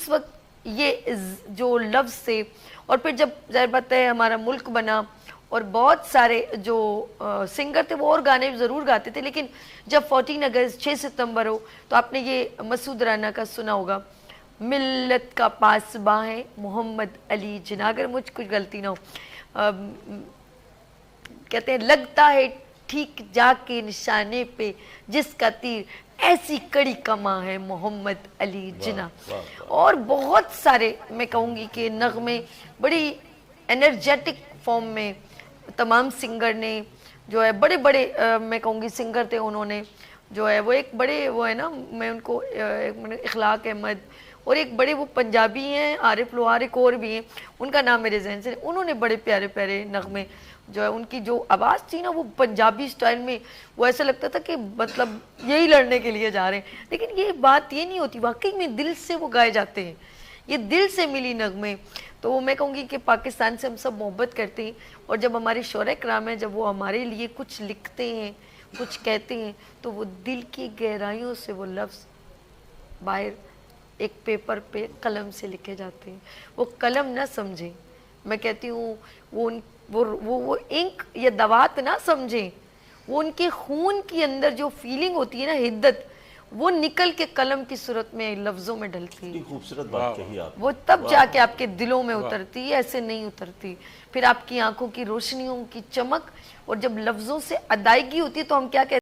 اس وقت یہ جو لفظ سے اور پھر جب ظاہر بات ہے ہمارا ملک بنا اور بہت سارے جو سنگر تھے وہ اور گانے ضرور گاتے تھے، لیکن جب 14 اگست 6 ستمبر ہو تو آپ نے یہ مسعود رانا کا سنا ہوگا، ملت کا پاسباں ہے محمد علی جناح، اگر مجھ کچھ غلطی نہ ہو، کہتے ہیں لگتا ہے ٹھیک جا کے نشانے پہ جس کا تیر ایسی کڑی کماں ہے محمد علی جناح، اور بہت سارے میں کہوں گی کہ نغمے بڑی انرجیٹک فارم میں تمام سنگر نے جو ہے بڑے بڑے میں کہوں گی سنگر تھے، انہوں نے جو ہے وہ ایک بڑے وہ ہے نا، میں ان کو اخلاق احمد، اور ایک بڑے وہ پنجابی ہیں عارف لوہار، ایک اور بھی ہیں ان کا نام میرے ذہن سے، انہوں نے بڑے پیارے پیارے نغمے جو ہے ان کی جو آواز تھی نا وہ پنجابی سٹائل میں، وہ ایسا لگتا تھا کہ مطلب یہی لڑنے کے لیے جا رہے ہیں، لیکن یہ بات یہ نہیں ہوتی، واقعی میں دل سے وہ گائے جاتے ہیں، یہ دل سے ملی نغمے۔ تو میں کہوں گی کہ پاکستان سے ہم سب محبت کرتے ہیں، اور جب ہمارے شعراء کرام ہیں جب وہ ہمارے لیے کچھ لکھتے ہیں کچھ کہتے ہیں تو وہ دل کی گہرائیوں سے وہ لفظ باہر ایک پیپر پہ قلم سے لکھے جاتے ہیں، وہ قلم نہ سمجھیں، میں کہتی ہوں وہ انک یا دوات نہ سمجھیں، وہ ان کے خون کی اندر جو فیلنگ ہوتی ہے نا، حدت، وہ نکل کے قلم کی صورت میں لفظوں میں ڈلتی ہے، خوبصورت بات کہی آپ، وہ تب جا کے آپ کے دلوں میں اترتی ہے، ایسے نہیں اترتی، پھر آپ کی آنکھوں کی روشنیوں کی چمک، اور جب لفظوں سے ادائیگی ہوتی ہے تو ہم کیا کہتے ہیں